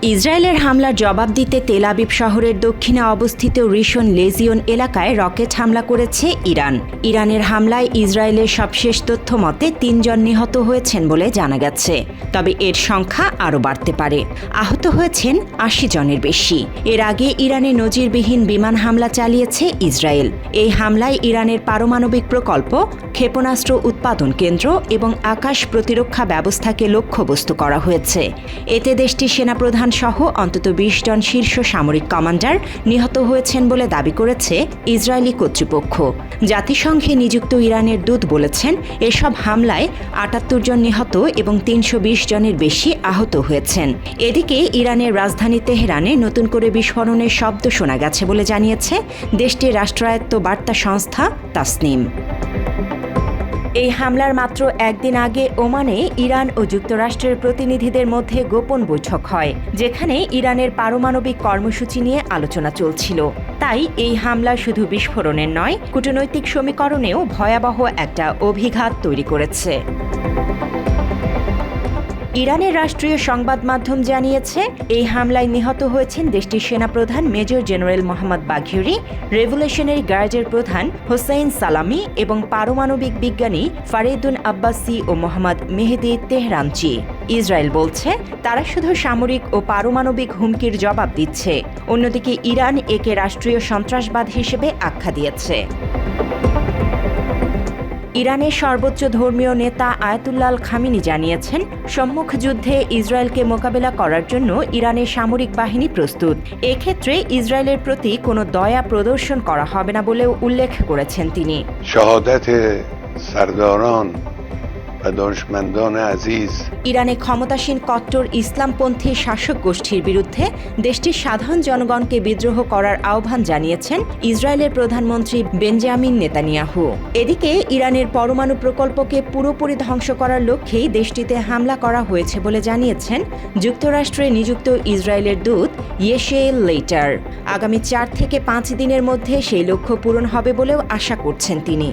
ইসরায়েলের হামলার জবাব দিতে তেল আবিব শহরের দক্ষিণে অবস্থিত রিশন লেজিয়ন এলাকায় রকেট হামলা করেছে ইরান। ইরানের হামলায় ইসরায়েলের সবশেষ তথ্য মতে ৩ জন নিহত হয়েছেন বলে জানা গেছে। তবে এর সংখ্যা আরও বাড়তে পারে। আহত হয়েছেন ৮০ জনের বেশি। এর আগে ইরানে নজিরবিহীন বিমান হামলা চালিয়েছে ইসরায়েল। এই হামলায় ইরানের পারমাণবিক প্রকল্প, ক্ষেপণাস্ত্র উৎপাদন কেন্দ্র এবং আকাশ প্রতিরক্ষা ব্যবস্থাকে লক্ষ্যবস্তু করা হয়েছে। এতে দেশটির সেনাপ্রধান সহ অন্তত ২০ জন শীর্ষ সামরিক কমান্ডার নিহত হয়েছেন বলে দাবি করেছে ইসরায়েলি কর্তৃপক্ষ। জাতিসংঘে নিযুক্ত ইরানের দূত বলেছেন, এসব হামলায় ৭৮ জন নিহত এবং ৩২০ জনের বেশি আহত হয়েছেন। এদিকে ইরানের রাজধানী তেহরানে নতুন করে বিস্ফোরণের শব্দ শোনা গেছে বলে জানিয়েছে দেশটির রাষ্ট্রায়ত্ত বার্তা সংস্থা তাসনিম। এই হামলার মাত্র একদিন আগে ওমানে ইরান ও যুক্তরাষ্ট্রের প্রতিনিধিদের মধ্যে গোপন বৈঠক হয়, যেখানে ইরানের পারমাণবিক কর্মসূচি নিয়ে আলোচনা চলছিল। তাই এই হামলা শুধু বিস্ফোরণের নয়, কূটনৈতিক সমীকরণেও ভয়াবহ একটা অভিঘাত তৈরি করেছে। ইরানের রাষ্ট্রীয় সংবাদ মাধ্যম জানিয়েছে, এই হামলায় নিহত হয়েছেন দেশটির সেনাপ্রধান মেজর জেনারেল মোহাম্মদ বাঘেরি, রেভলিউশনারি গার্ডের প্রধান হোসেইন সালামি এবং পারমাণবিক বিজ্ঞানী ফারিদুন আব্বাসি ও মোহাম্মদ মেহেদি তেহরানচি। ইসরায়েল বলছে, তারা শুধু সামরিক ও পারমাণবিক হুমকির জবাব দিচ্ছে। অন্যদিকে ইরান একে রাষ্ট্রীয় সন্ত্রাসবাদ হিসেবে আখ্যা দিয়েছে। ইরানের সর্বোচ্চ ধর্মীয় নেতা আয়াতুল্লাহ খামিনি জানিয়েছেন, সম্মুখ যুদ্ধে ইসরায়েলকে মোকাবেলা করার জন্য ইরানের সামরিক বাহিনী প্রস্তুত। এক্ষেত্রে ইসরায়েলের প্রতি কোনো দয়া প্রদর্শন করা হবে না বলেও উল্লেখ করেছেন তিনি। শাহাদাতে সরদারান ইরানে ক্ষমতাসীন কট্টর ইসলামপন্থী শাসক গোষ্ঠীর বিরুদ্ধে দেশটির সাধারণ জনগণকে বিদ্রোহ করার আহ্বান জানিয়েছেন ইসরায়েলের প্রধানমন্ত্রী বেঞ্জামিন নেতানিয়াহু। এদিকে ইরানের পরমাণু প্রকল্পকে পুরোপুরি ধ্বংস করার লক্ষ্যেই দেশটিতে হামলা করা হয়েছে বলে জানিয়েছেন যুক্তরাষ্ট্রে নিযুক্ত ইসরায়েলের দূত ইয়েশেল লেইটার। আগামী ৪ থেকে ৫ দিনের মধ্যে সেই লক্ষ্য পূরণ হবে বলেও আশা করছেন তিনি।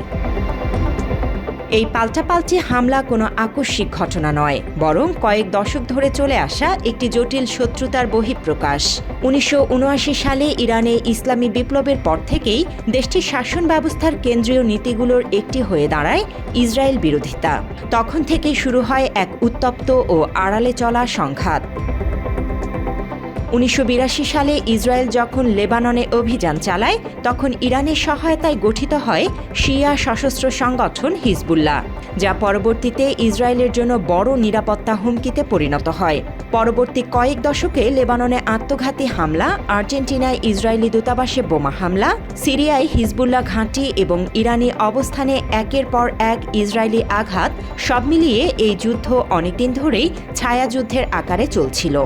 এই পাল্টাপাল্টি হামলা কোনো আকস্মিক ঘটনা নয়, বরং কয়েক দশক ধরে চলে আসা একটি জটিল শত্রুতার বহিঃপ্রকাশ। ১৯৭৯ সালে ইরানে ইসলামী বিপ্লবের পর থেকেই দেশটির শাসন ব্যবস্থার কেন্দ্রীয় নীতিগুলোর একটি হয়ে দাঁড়ায় ইসরায়েল বিরোধিতা। তখন থেকেই শুরু হয় এক উত্তপ্ত ও আড়ালে চলা সংঘাত। ১৯৮২ সালে ইসরায়েল যখন লেবাননে অভিযান চালায়, তখন ইরানের সহায়তায় গঠিত হয় শিয়া সশস্ত্র সংগঠন হিজবুল্লাহ, যা পরবর্তীতে ইসরায়েলের জন্য বড় নিরাপত্তা হুমকিতে পরিণত হয়। পরবর্তী কয়েক দশকে লেবাননে আত্মঘাতী হামলা, আর্জেন্টিনায় ইসরায়েলি দূতাবাসে বোমা হামলা, সিরিয়ায় হিজবুল্লাহ ঘাঁটি এবং ইরানি অবস্থানে একের পর এক ইসরায়েলি আঘাত, সব মিলিয়ে এই যুদ্ধ অনেকদিন ধরেই ছায়াযুদ্ধের আকারে চলছিল।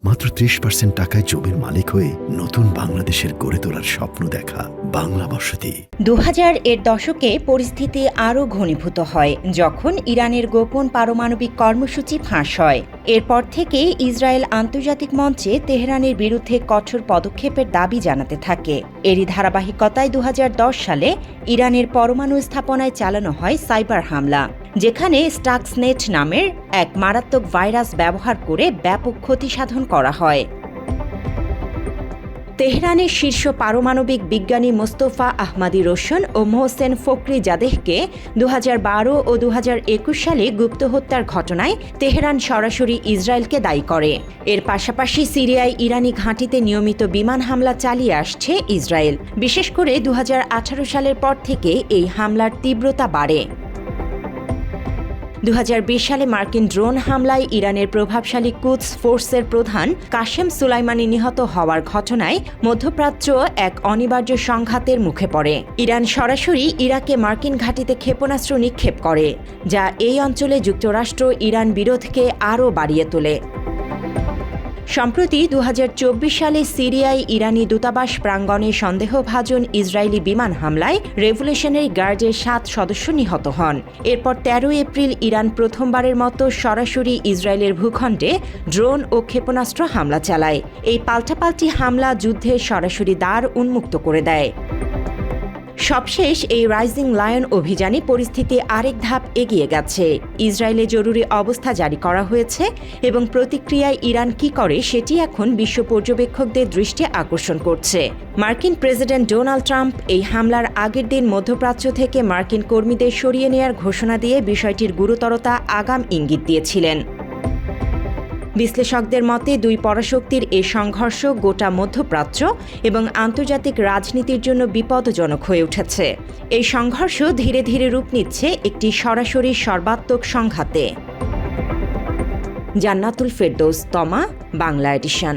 মাত্র ৩০% টাকায় জমির মালিক হয়ে নতুন বাংলাদেশের গড়ে তোলার স্বপ্ন দেখা বাংলা বসতি। ২০০০-এর দশকে পরিস্থিতি আরও ঘনীভূত হয় যখন ইরানের গোপন পারমাণবিক কর্মসূচি ফাঁস হয়। এরপর থেকে ইসরায়েল আন্তর্জাতিক মঞ্চে তেহরানের বিরুদ্ধে কঠোর পদক্ষেপের দাবি জানাতে থাকে। এরই ধারাবাহিকতায় ২০১০ সালে ইরানের পরমাণু স্থাপনায় চালানো হয় সাইবার হামলা, যেখানে স্টাক্সনেট নামের এক মারাত্মক ভাইরাস ব্যবহার করে ব্যাপক ক্ষতি সাধন করা হয়। তেহরানের শীর্ষ পারমাণবিক বিজ্ঞানী মোস্তফা আহমাদি রোশন ও মোহসেন ফখরিজাদেহকে ২০১২ ও ২০২১ সালে গুপ্ত হত্যার ঘটনায় তেহরান সরাসরি ইসরায়েলকে দায়ী করে। এর পাশাপাশি সিরিয়ায় ইরানি ঘাঁটিতে নিয়মিত বিমান হামলা চালিয়ে আসছে ইসরায়েল। বিশেষ করে ২০১৮ সালের পর থেকে এই হামলার তীব্রতা বাড়ে। ২০২০ সালে মার্কিন ড্রোন হামলায় ইরানের প্রভাবশালী কুদস ফোর্সের প্রধান কাশেম সুলাইমানি নিহত হওয়ার ঘটনায় মধ্যপ্রাচ্য এক অনিবার্য সংঘাতের মুখে পড়ে। ইরান সরাসরি ইরাকে মার্কিন ঘাঁটিতে ক্ষেপণাস্ত্র নিক্ষেপ করে, যা এই অঞ্চলে যুক্তরাষ্ট্র ইরান বিরোধকে আরও বাড়িয়ে তোলে। সম্প্রতি ২০২৪ সালে সিরিয়ায় ইরানি দূতাবাস প্রাঙ্গণে সন্দেহভাজন ইসরায়েলি বিমান হামলায় রেভলিউশনারি গার্ডের ৭ সদস্য নিহত হন। এরপর ১৩ এপ্রিল ইরান প্রথমবারের মতো সরাসরি ইসরায়েলের ভূখণ্ডে ড্রোন ও ক্ষেপণাস্ত্র হামলা চালায়। এই পাল্টাপাল্টি হামলা যুদ্ধের সরাসরি দ্বার উন্মুক্ত করে দেয়। সবশেষ এই রাইজিং লায়ন অভিযানে পরিস্থিতি আরেক ধাপ এগিয়ে গেছে। ইসরায়েলে জরুরি অবস্থা জারি করা হয়েছে এবং প্রতিক্রিয়ায় ইরান কি করে সেটি এখন বিশ্ব পর্যবেক্ষকদের দৃষ্টি আকর্ষণ করছে। মার্কিন প্রেসিডেন্ট ডোনাল্ড ট্রাম্প এই হামলার আগের দিন মধ্যপ্রাচ্য থেকে মার্কিন কর্মীদের সরিয়ে নেয়ার ঘোষণা দিয়ে বিষয়টির গুরুতরতা আগাম ইঙ্গিত দিয়েছিলেন। বিশ্লেষকদের মতে দুই পরাশক্তির এ সংঘর্ষ গোটা মধ্যপ্রাচ্য এবং আন্তর্জাতিক রাজনীতির জন্য বিপদজনক হয়ে উঠেছে। এই সংঘর্ষ ধীরে ধীরে রূপ নিচ্ছে একটি সরাসরি সর্বাত্মক সংঘাতে। জান্নাতুল ফেরদৌস তমা, বাংলা এডিশন।